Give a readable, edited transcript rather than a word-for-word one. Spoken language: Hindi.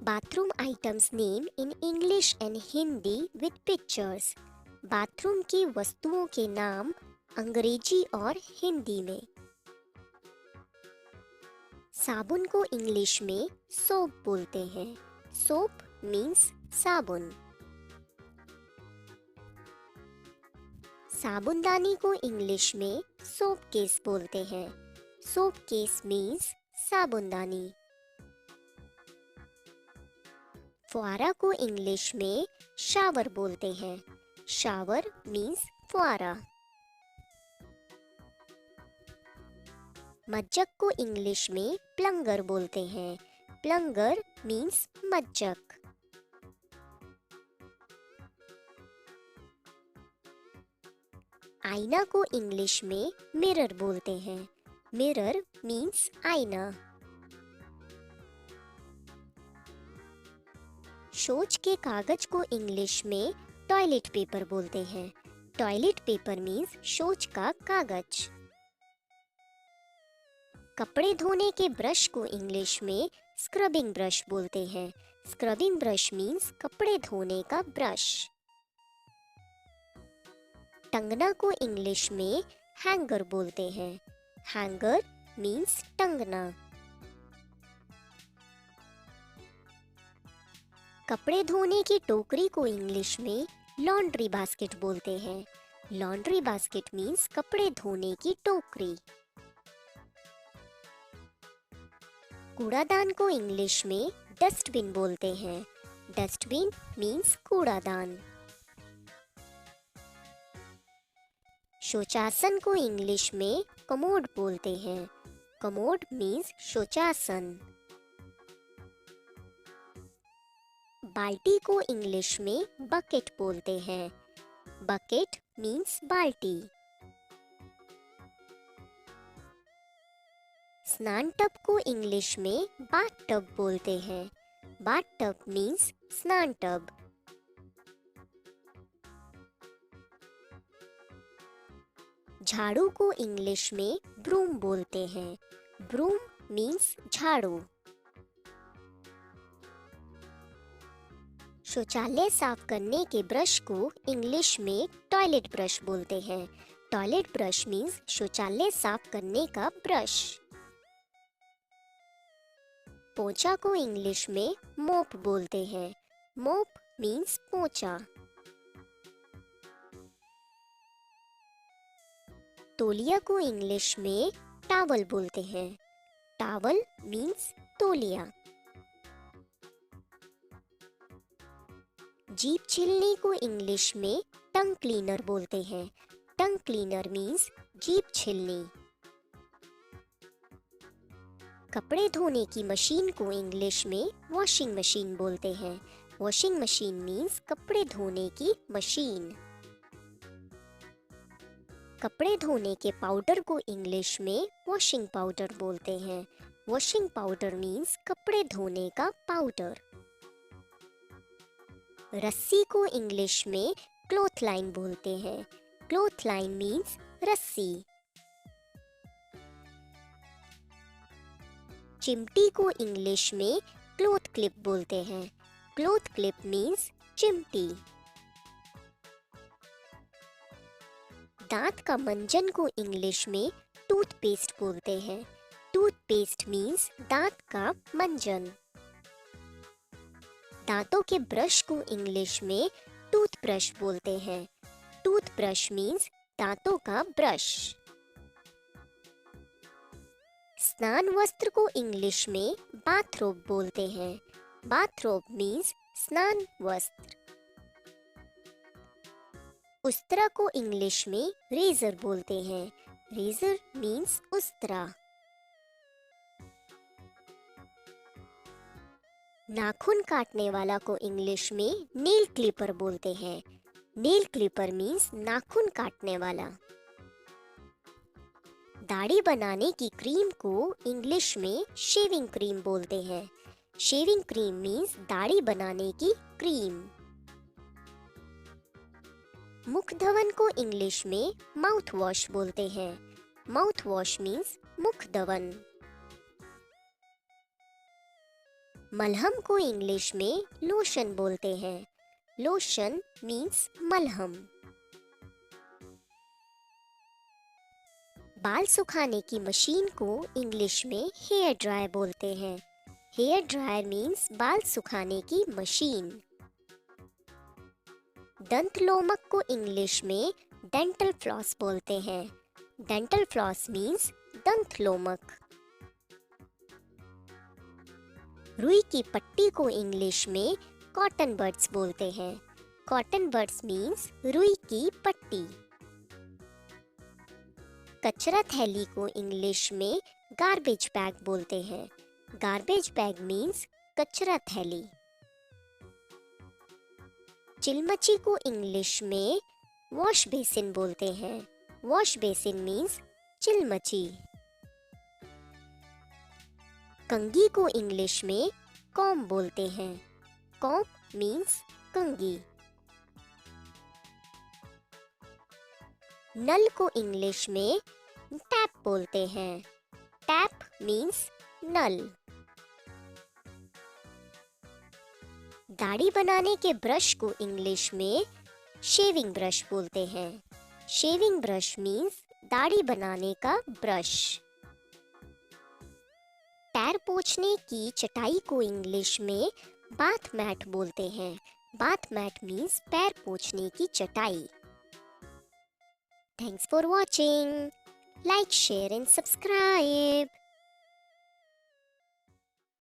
Bathroom items name in English and Hindi with pictures. Bathroom की वस्तुओं के नाम अंग्रेजी और हिंदी में। साबुन को इंग्लिश में सोप बोलते हैं। सोप मीन्स साबुन। साबुनदानी को इंग्लिश में सोप केस बोलते हैं। सोप केस मीन्स साबुनदानी। फुआरा को इंग्लिश में शावर बोलते हैं। शावर मीन्स फुआरा। मज्जक को इंग्लिश में प्लंगर बोलते हैं। प्लंगर मीन्स मज्जक। आईना को इंग्लिश में मिरर बोलते हैं। मिरर मीन्स आईना। शौच के कागज को इंग्लिश में टॉयलेट पेपर बोलते हैं। टॉयलेट पेपर मीन्स शौच का कागज। कपड़े धोने के ब्रश को इंग्लिश में स्क्रबिंग ब्रश बोलते हैं। स्क्रबिंग ब्रश मीन्स कपड़े धोने का ब्रश। टंगना को इंग्लिश में हैंगर बोलते हैं। हैंगर मीन्स टंगना। कपड़े धोने की टोकरी को इंग्लिश में लॉन्ड्री बास्केट बोलते हैं। लॉन्ड्री बास्केट मीन्स कपड़े धोने की टोकरी। कूड़ादान को इंग्लिश में डस्टबिन बोलते हैं। डस्टबिन मीन्स कूड़ादान। शौचासन को इंग्लिश में कमोड बोलते हैं। कमोड मीन्स शौचासन। बाल्टी को इंग्लिश में बकेट बोलते हैं। बकेट मीन्स बाल्टी। स्नान टब को इंग्लिश में बाथ टब बोलते हैं। बाथ टब मीन्स स्नान टब। झाड़ू को इंग्लिश में ब्रूम बोलते हैं। ब्रूम मीन्स झाड़ू। शौचालय साफ करने के ब्रश को इंग्लिश में टॉयलेट ब्रश बोलते हैं। टॉयलेट ब्रश मीन्स शौचालय साफ करने का ब्रश। पोंछा को इंग्लिश में मोप बोलते हैं। मोप मीन्स पोंछा। तौलिया को इंग्लिश में टावल बोलते हैं। टावल मीन्स तौलिया। जीभ छिलने को इंग्लिश में टंग क्लीनर बोलते हैं। टंग क्लीनर मीन्स जीभ छिलनी। कपड़े धोने की मशीन को इंग्लिश में वॉशिंग मशीन बोलते हैं। वॉशिंग मशीन मीन्स कपड़े धोने की मशीन। कपड़े धोने के पाउडर को इंग्लिश में वॉशिंग पाउडर बोलते हैं। वॉशिंग पाउडर मीन्स कपड़े धोने का पाउडर। रस्सी को इंग्लिश में क्लॉथ लाइन बोलते हैं। क्लॉथ लाइन मीन्स रस्सी। चिमटी को इंग्लिश में क्लॉथ क्लिप बोलते हैं। क्लॉथ क्लिप मीन्स चिमटी। दांत का मंजन को इंग्लिश में टूथपेस्ट बोलते हैं। टूथपेस्ट मीन्स दांत का मंजन। दांतों के ब्रश को इंग्लिश में टूथब्रश बोलते हैं। टूथब्रश मीन्स दांतों का ब्रश। स्नान वस्त्र को इंग्लिश में बाथरोब बोलते हैं। बाथरोब मीन्स स्नान वस्त्र। उस्तरा को इंग्लिश में रेजर बोलते हैं। रेजर मीन्स उस्तरा। नाखून काटने वाला को इंग्लिश में नेल क्लिपर बोलते हैं। नेल क्लिपर मीन्स नाखून काटने वाला। दाढ़ी बनाने की क्रीम को इंग्लिश में शेविंग क्रीम बोलते हैं। शेविंग क्रीम मीन्स दाढ़ी बनाने की क्रीम। मुख धवन को इंग्लिश में माउथ वॉश बोलते हैं। माउथ वॉश मीन्स मुख धवन। मलहम को इंग्लिश में लोशन बोलते हैं। लोशन मीन्स मलहम। बाल सुखाने की मशीन को इंग्लिश में हेयर ड्रायर बोलते हैं। हेयर ड्रायर मीन्स बाल सुखाने की मशीन। दंत लोमक को इंग्लिश में डेंटल फ्लॉस बोलते हैं। डेंटल फ्लॉस मीन्स दंत लोमक। रुई की पट्टी को इंग्लिश में कॉटन बड्स बोलते हैं। कॉटन बड्स मीन्स रुई की पट्टी। कचरा थैली को इंग्लिश में गार्बेज बैग बोलते हैं। गार्बेज बैग मीन्स कचरा थैली। चिलमची को इंग्लिश में वॉश बेसिन बोलते हैं। वॉश बेसिन मीन्स चिलमची। कंघी को इंग्लिश में कॉम्ब बोलते हैं। कॉम्ब मीन्स कंघी। नल को इंग्लिश में टैप बोलते हैं। टैप मीन्स नल। दाढ़ी बनाने के ब्रश को इंग्लिश में शेविंग ब्रश बोलते हैं। शेविंग ब्रश मीन्स दाढ़ी बनाने का ब्रश। पैर पोंछने की चटाई को इंग्लिश में बाथ मैट बोलते हैं। बाथ मैट मीन्स पैर पोंछने की चटाई। Thanks for watching. Like, share and subscribe.